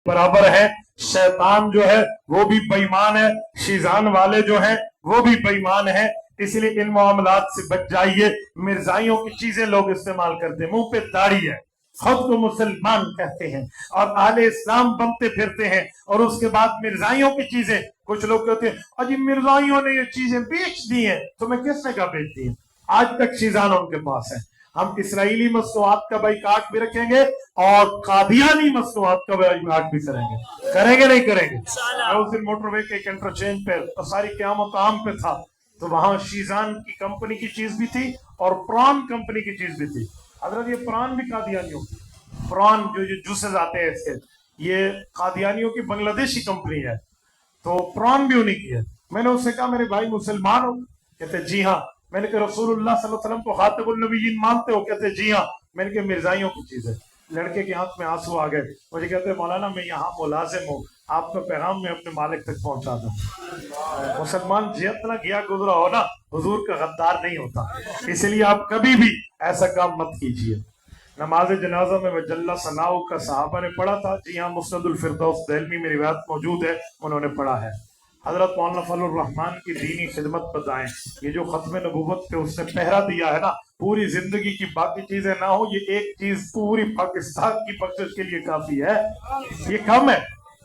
बराबर है। शैतान जो है वो भी बेईमान है, शीजान वाले जो हैं वो भी बेईमान है। इसलिए इन मामलात से बच जाइए। मिर्जाइयों की चीजें लोग इस्तेमाल करते हैं, मुंह पे दाढ़ी है, खुद को मुसलमान कहते हैं और आले इस्लाम बनते फिरते हैं, और उसके बाद मिर्जाइयों की चीजें, कुछ लोग कहते हैं अजी मिर्जाइयों ने ये चीजें बेच दी हैं। तुम्हें किसने कहा बेच दी है? आज तक शीजान उनके पास है। हम इसराइली मसनूआत का बाइकाट भी रखेंगे और कादियानी मसनूआत का बाइकाट भी करेंगे। करेंगे नहीं करेंगे? मैं उस दिन मोटरवे के एक इंटरचेंज पे तो सारी क़यामत आम पे था, तो वहां शीजान की कंपनी की चीज भी थी और प्रॉन कंपनी की चीज भी थी। हजरत ये प्रॉन भी कादियानियों की, प्रॉन जो ये जूसेस आते हैं इसके, ये कादियानियों की बांग्लादेशी कंपनी है, तो प्रॉन भी उन्हीं की है। मैंने उससे कहा मेरे भाई मुसलमान हो? कहते जी हाँ। मैंने कहा रसूलुल्लाह सल्लल्लाहु अलैहि वसल्लम को खातिबुन नबिय्यीन मानते हो? कहते जी हाँ। मैंने कहा मिर्जाइयों की चीज है। लड़के की आंख में आंसू आ गए। मुझे कहते मौलाना मैं यहाँ मुलाजिम हूँ, आपका पैगाम मैं अपने मालिक तक पहुंचा दूं। मुसलमान जितना गया गुजरा हो ना, हुजूर का गद्दार नहीं होता। इसलिए आप कभी भी ऐसा काम मत कीजिए। नमाज जनाजा में वजल्ला सनाउ का सहाबा ने पढ़ा था। जी हाँ, मुस्नदुल फिरदौस दहलवी में रिवायत मौजूद है, उन्होंने पढ़ा है। हजरत मौलाना फजलुर रहमान की दीनी खिदमत बताएं, ये जो खत्म नबूवत पे उसने पहरा दिया है ना, पूरी जिंदगी की बाकी चीजें ना हो, ये एक चीज पूरी पाकिस्तान की बख्शिश के लिए काफी है। ये कम है।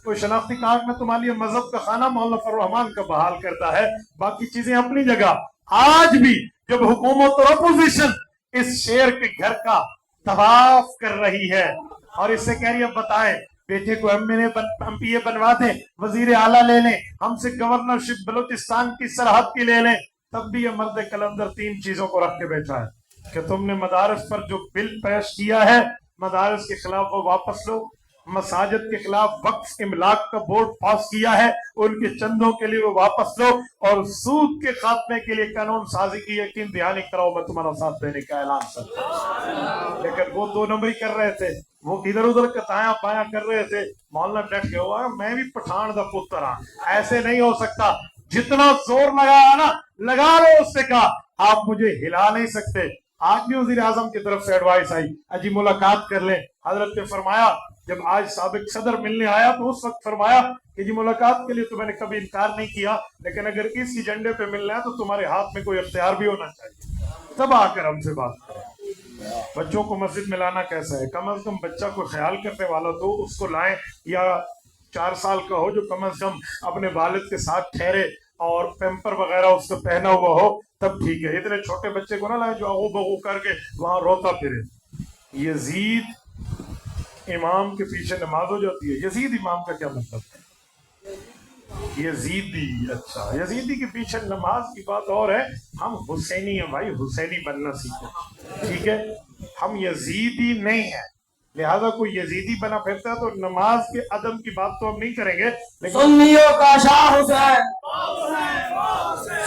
कोई शनाख्ती कार्ड में तुम्हारे लिए मजहब का खाना मौलाना फजलुर रहमान का बहाल करता है, बाकी चीजें अपनी जगह। आज भी जब हुकूमत और अपोजिशन इस शेर के घर का तवाफ कर रही है और इससे कह रही है बताएं बेटे को एमपीए बनवा दें, वजीर आला ले लें, हमसे गवर्नरशिप बलूचिस्तान की सरहद की ले लें, तब भी ये मर्द कलंदर तीन चीजों को रख के बैठा है कि तुमने मदारस पर जो बिल पेश किया है, मदारस के खिलाफ वो वापस लो, मसाजिद के खिलाफ वक्फ इमलाक का बोर्ड पास किया है, उनके चंदों के लिए वो वापस लो, और सूद के खात्मे के लिए कानून साजी की यकीन दहानी कराओ, मैं तुम्हारा साथ देने का ऐलान करता हूं। लेकिन वो दो नंबरी कर रहे थे, वो इधर उधर कताया पाया कर रहे थे। मौलाना डट गया हुआ मैं भी पठान का पुत्र हाँ, ऐसे नहीं हो सकता। जितना जोर लगाया ना, लगा लो। उससे कहा आप मुझे हिला नहीं सकते। आज भी वजीर आजम की तरफ से एडवाइस आई अजी मुलाकात कर ले। हजरत ने फरमाया, जब आज साबिक सदर मिलने आया तो उस वक्त फरमाया कि जी मुलाकात के लिए तो मैंने कभी इनकार नहीं किया, लेकिन अगर इस एजेंडे पे मिलना है तो तुम्हारे हाथ में कोई इख्तियार भी होना चाहिए, तब आकर हमसे बात करें। बच्चों को मस्जिद में लाना कैसा है? कम से कम बच्चा को ख्याल करने वाला तो उसको लाएं, या 4 साल का हो जो कम से कम अपने वालिद के साथ ठहरे और पेम्पर वगैरह उसको पहना हुआ हो, तब ठीक है। इतने छोटे बच्चे को ना लाए जो अगू बगू करके वहां रोता फिरे। यजीद इमाम के पीछे नमाज हो जाती है। यजीद इमाम का क्या मतलब है? यजीदी, अच्छा यजीदी के पीछे नमाज की बात और है। हम हुसैनी हैं भाई, हुसैनी बनना सीखे, ठीक है? हम यजीदी नहीं है, लिहाजा कोई यजीदी बना फिरता है तो नमाज के अदम की बात तो हम नहीं करेंगे। सुन्नियों का शाह हुसैन,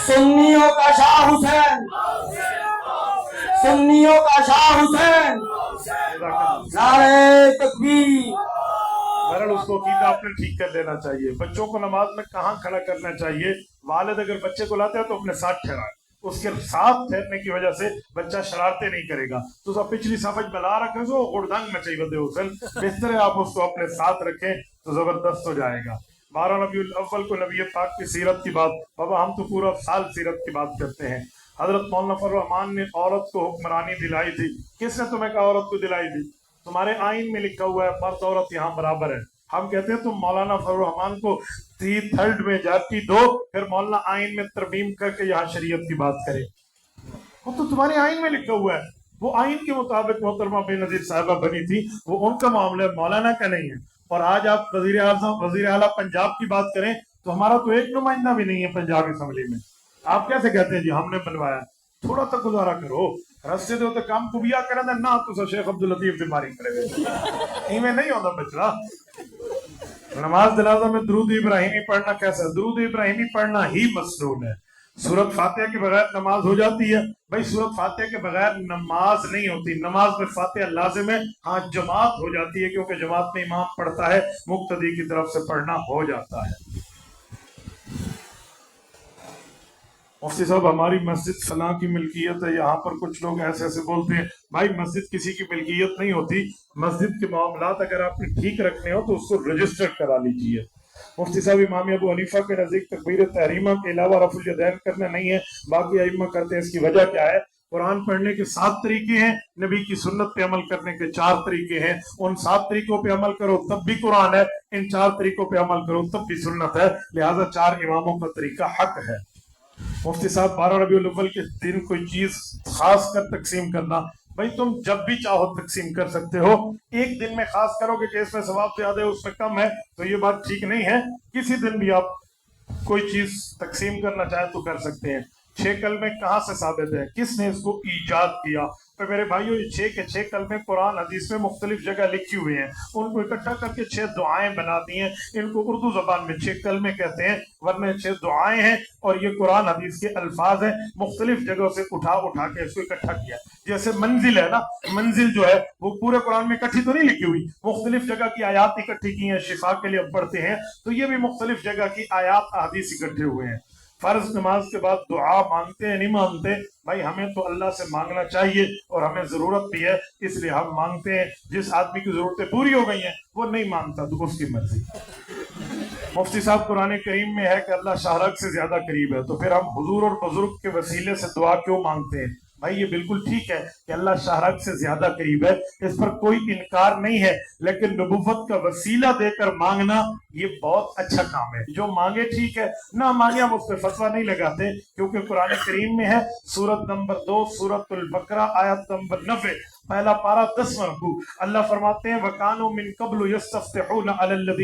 सुन्नियों का शाह हुसैन, सुन्नियों का शाह हुसैन, नारे तकबीर। बहरहाल उसको अकीदा आपने ठीक कर लेना चाहिए। बच्चों को नमाज में कहाँ खड़ा करना चाहिए? वालिद अगर बच्चे को लाते हैं तो अपने साथ ठहराए, उसके साथ ठहरने की वजह से बच्चा शरारते नहीं करेगा। तो सब पिछली सफज बला रखे सो गुड़दंग मचाई बदे हुसैन, बेहतर है आप उसको अपने साथ रखें तो जबरदस्त हो जाएगा। 12 रबीउल अव्वल को नबी पाक की सीरत की बात, बाबा हम तो पूरा साल सीरत की बात करते हैं। हजरत मौलाना फजलुर रहमान ने औरत को हुक्मरानी दिलाई थी। किसने तुम्हें कहा औरत को दिलाई थी? तुम्हारे आइन में लिखा हुआ है मर्द औरत यहाँ बराबर है। हम कहते हैं तुम मौलाना फजलुर रहमान को 3/3 में जाती दो, फिर मौलाना आइन में तरमीम करके यहाँ शरीयत की बात करे। वो तो तुम्हारे आइन में लिखा हुआ है, वो आइन के मुताबिक मोहतरमा बेनजीर साहिबा बनी थी, वो उनका मामला मौलाना का नहीं है। और आज आप वजीर आजम वजीर आला पंजाब की बात करें तो हमारा तो एक नुमाइंदा भी नहीं है पंजाब असेंबली में। आप कैसे कहते हैं जी हमने बनवाया? थोड़ा सा गुजारा करो, रस्ते दो तो काम कुबिया करे ना, तो शेख अब्दुल लतीफ की मारी करे, इवें नहीं होता बचड़ा। नमाज जनाजा में दुरूद इब्राहिमी पढ़ना कैसा? दुरूद इब्राहिमी पढ़ना ही मसनून है। सूरत फातिहा के बगैर नमाज हो जाती है? भाई सूरत फातिहा के बगैर नमाज नहीं होती। नमाज में फातिहा लाजिम है, हाँ जमात हो जाती है, क्योंकि जमात में इमाम पढ़ता है, मुक्तदी की तरफ से पढ़ना हो जाता है। मुफ्ती साहब हमारी मस्जिद फलां की मिल्कियत है, यहाँ पर कुछ लोग ऐसे ऐसे बोलते हैं। भाई मस्जिद किसी की मिल्कियत नहीं होती। मस्जिद के मामलात अगर आपने ठीक रखने हो तो उसको रजिस्टर करा लीजिए। मुफ्ती साहब इमाम अबू हनीफा के नजदीक तकबीर तहरीमा के अलावा रफुल यदैन करना नहीं है, बाकी अइम्मा करते हैं, इसकी वजह क्या है? कुरान पढ़ने के 7 तरीके हैं, नबी की सुन्नत पे अमल करने के 4 तरीके हैं। उन 7 तरीकों पे अमल करो तब भी कुरान है, इन 4 तरीकों पे अमल करो तब भी सुन्नत है, लिहाजा 4 इमामों का तरीका हक है। मुफ्ती साहब 12 रबीउल अव्वल के दिन कोई चीज खास कर तकसीम करना, भाई तुम जब भी चाहो तकसीम कर सकते हो। एक दिन में खास करोगे कि इसमें सवाब ज्यादा है उसमें कम है, तो ये बात ठीक नहीं है। किसी दिन भी आप कोई चीज तकसीम करना चाहे तो कर सकते हैं। 6 कलमे कहाँ से साबित है, किसने इसको ईजाद किया? तो मेरे भाइयों ये 6 के 6 कलमे कुरान हदीस में मुख्तलिफ जगह लिखी हुई हैं, उनको इकट्ठा करके 6 दुआएं बना दी हैं। इनको उर्दू जबान में 6 कलमे कहते हैं, वरना 6 दुआएं हैं और ये कुरान हदीस के अल्फाज हैं, मुख्तलिफ जगहों से उठा उठा के इसको इकट्ठा किया। जैसे मंजिल है ना, मंजिल जो है वो पूरे कुरान में इकट्ठी तो नहीं लिखी हुई, मुख्तलिफ जगह की आयात इकट्ठी की हैं, शिफा के लिए पढ़ते हैं, तो ये भी मुख्तलिफ जगह की आयात हदीस इकट्ठे हुए हैं। फर्ज नमाज के बाद दुआ मांगते हैं नहीं मांगते? भाई हमें तो अल्लाह से मांगना चाहिए और हमें जरूरत भी है, इसलिए हम मांगते हैं। जिस आदमी की जरूरतें पूरी हो गई हैं वो नहीं मांगता तो उसकी मर्जी। मुफ्ती साहब कुरान करीम में है कि अल्लाह शाहरग से ज्यादा करीब है, तो फिर हम हुजूर और बुजुर्ग के वसीले से दुआ क्यों मांगते हैं? भाई ये बिल्कुल ठीक है कि अल्लाह शाहरग से ज्यादा करीब है, इस पर कोई इनकार नहीं है, लेकिन नबुव्वत का वसीला देकर मांगना ये बहुत अच्छा काम है। जो मांगे ठीक है, ना मांगे हम उस पर फतवा नहीं लगाते, क्योंकि कुरान करीम में है सूरत नंबर 2 सूरतुल बकरा आयत नंबर 90 पहला पारा 10वां रुकू, अल्लाह फरमाते हैं वकानो मिन कब्लु यस्तफ्तिहून अलल्लज़ी